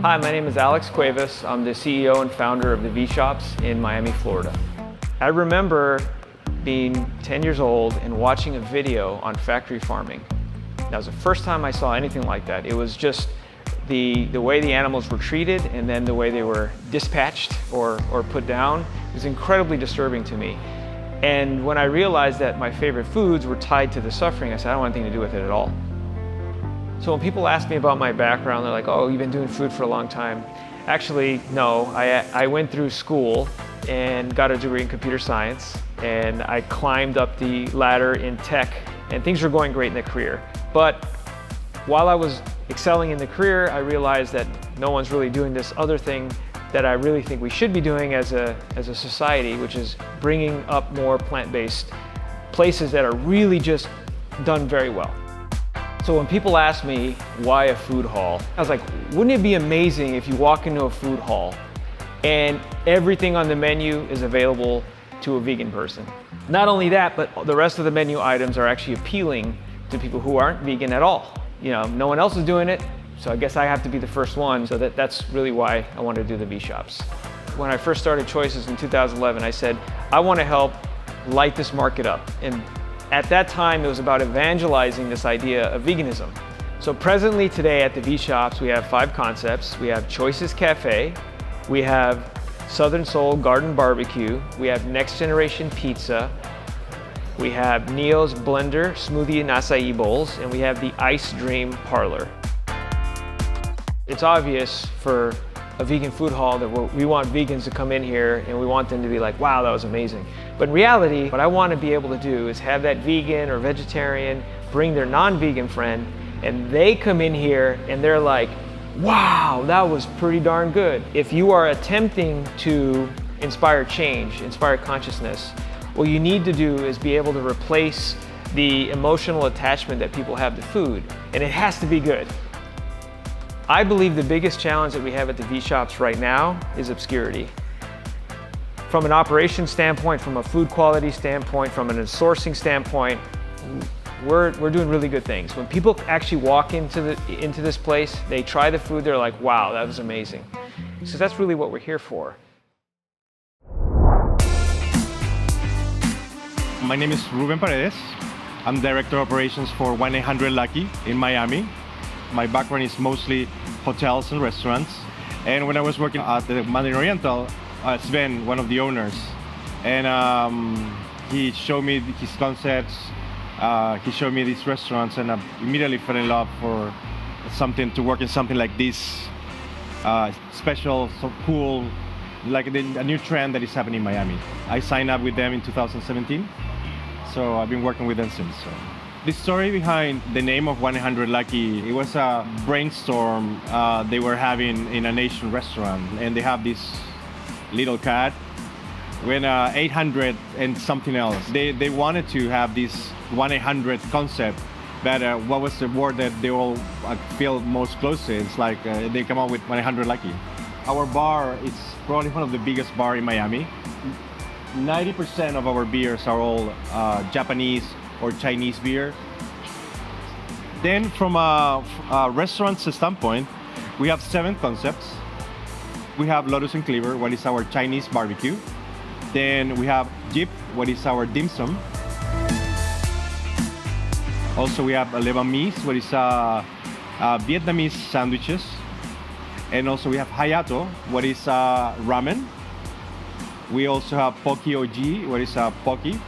Hi, my name is Alex Cuevas. I'm the CEO and founder of the Vshops in Miami, Florida. I remember being 10 years old and watching a video on factory farming. That was the first time I saw anything like that. It was just the way the animals were treated and then the way they were dispatched or put down. It was incredibly disturbing to me. And when I realized that my favorite foods were tied to the suffering, I said, I don't want anything to do with it at all. So when people ask me about my background, they're like, oh, you've been doing food for a long time. Actually, no, I went through school and got a degree in computer science, and I climbed up the ladder in tech, and things were going great in the career. But while I was excelling in the career, I realized that no one's really doing this other thing that I really think we should be doing as a society, which is bringing up more plant-based places that are really just done very well. So when people ask me why a food hall, I was like, wouldn't it be amazing if you walk into a food hall and everything on the menu is available to a vegan person? Not only that, but the rest of the menu items are actually appealing to people who aren't vegan at all. You know, no one else is doing it, so I guess I have to be the first one. So that's really why I wanted to do the Vshops. When I first started Choices in 2011, I said, I want to help light this market up. And at that time, it was about evangelizing this idea of veganism. So presently today at the Vshops, we have 5 concepts. We have Choices Cafe, we have Southern Soul Garden Barbecue, we have Next Generation Pizza, we have Neo's Blender Smoothie and Acai Bowls, and we have the Ice Dream Parlor. It's obvious for a vegan food hall that we want vegans to come in here and we want them to be like, wow, that was amazing. But in reality, what I want to be able to do is have that vegan or vegetarian bring their non-vegan friend, and they come in here and they're like, wow, that was pretty darn good. If you are attempting to inspire change, inspire consciousness, what you need to do is be able to replace the emotional attachment that people have to food, and it has to be good. I believe the biggest challenge that we have at the Vshops right now is obscurity. From an operations standpoint, from a food quality standpoint, from a sourcing standpoint, we're doing really good things. When people actually walk into this place, they try the food, they're like, wow, that was amazing. So that's really what we're here for. My name is Ruben Paredes. I'm Director of Operations for 1-800-Lucky in Miami. My background is mostly hotels and restaurants. And when I was working at the Mandarin Oriental, Sven, one of the owners, and he showed me his concepts, he showed me these restaurants, and I immediately fell in love for something to work in something like this, special, so cool, like a new trend that is happening in Miami. I signed up with them in 2017, so I've been working with them since. So. The story behind the name of 1-800-Lucky, it was a brainstorm they were having in an Asian restaurant, and they have this little cat when 800 and something else. They wanted to have this 1-800 concept, but what was the word that they all feel most close to? It's like they come up with 1-800-Lucky. Our bar is probably one of the biggest bars in Miami. 90% of our beers are all Japanese or Chinese beer. Then from a restaurant standpoint, we have 7 concepts. We have Lotus and Cleaver, what is our Chinese barbecue. Then we have Jeep, what is our dim sum. Also we have Lebanese, what is Vietnamese sandwiches. And also we have Hayato, what is ramen. We also have Poki OG, what is Poki.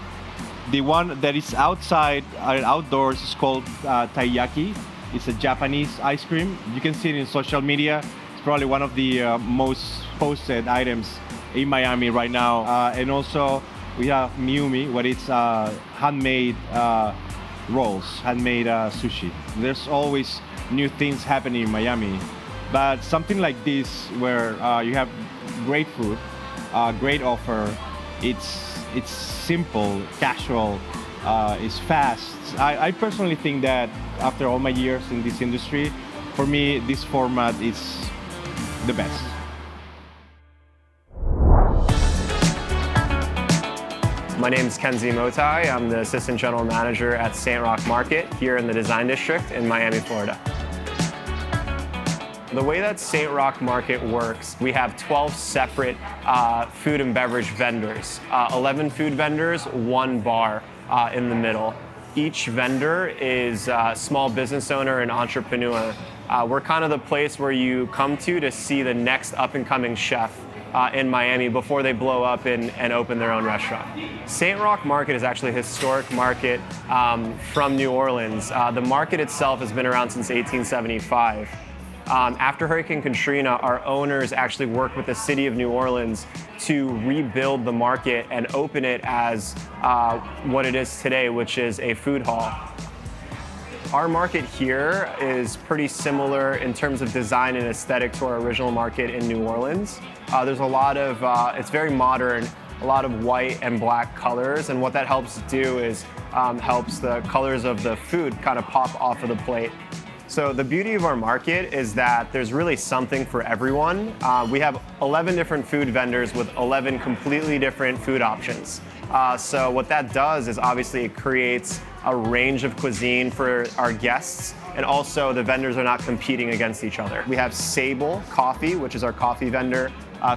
The one that is outside and outdoors is called taiyaki. It's a Japanese ice cream. You can see it in social media. It's probably one of the most posted items in Miami right now. And also we have Miumi, what is handmade rolls, handmade sushi. There's always new things happening in Miami. But something like this, where you have great food, great offer, it's simple, casual, it's fast. I personally think that after all my years in this industry, for me, this format is the best. My name is Kenzie Motai. I'm the Assistant General Manager at Roche Market here in the Design District in Miami, Florida. The way that St. Roch Market works, we have 12 separate food and beverage vendors, 11 food vendors, 1 bar in the middle. Each vendor is a small business owner and entrepreneur. We're kind of the place where you come to see the next up-and-coming chef in Miami before they blow up and open their own restaurant. St. Roch Market is actually a historic market from New Orleans. The market itself has been around since 1875. After Hurricane Katrina, our owners actually worked with the city of New Orleans to rebuild the market and open it as what it is today, which is a food hall. Our market here is pretty similar in terms of design and aesthetic to our original market in New Orleans. There's a lot of, it's very modern, a lot of white and black colors, and what that helps do is helps the colors of the food kind of pop off of the plate. So the beauty of our market is that there's really something for everyone. We have 11 different food vendors with 11 completely different food options. So what that does is obviously it creates a range of cuisine for our guests, and also the vendors are not competing against each other. We have Sable Coffee, which is our coffee vendor,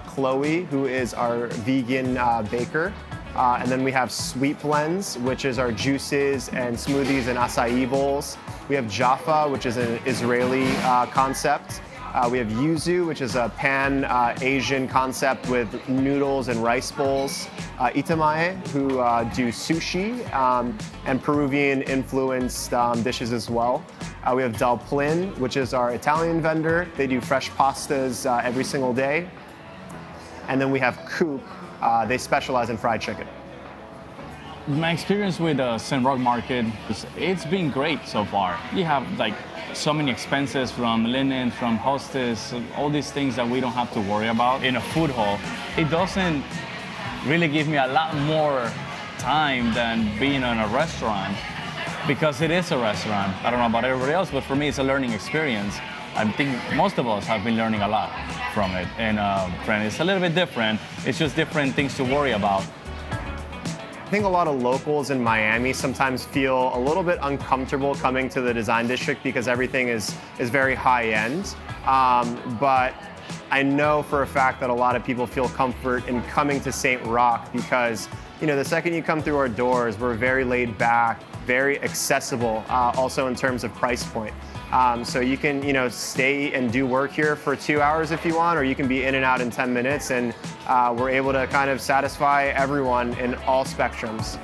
Chloe, who is our vegan baker, and then we have Sweet Blends, which is our juices and smoothies and acai bowls. We have Jaffa, which is an Israeli concept. We have Yuzu, which is a pan-Asian concept with noodles and rice bowls. Itamae, who do sushi and Peruvian-influenced dishes as well. We have Del Plin, which is our Italian vendor. They do fresh pastas every single day. And then we have Coop. They specialize in fried chicken. My experience with St. Roch Market, it's been great so far. You have like so many expenses from linen, from hostess, all these things that we don't have to worry about in a food hall. It doesn't really give me a lot more time than being in a restaurant, because it is a restaurant. I don't know about everybody else, but for me it's a learning experience. I think most of us have been learning a lot from it. And it's a little bit different. It's just different things to worry about. I think a lot of locals in Miami sometimes feel a little bit uncomfortable coming to the design district because everything is very high end. But I know for a fact that a lot of people feel comfort in coming to St. Roch because, you know, the second you come through our doors, we're very laid back, very accessible, also in terms of price point. So you can, you know, stay and do work here for 2 hours if you want, or you can be in and out in 10 minutes, and we're able to kind of satisfy everyone in all spectrums.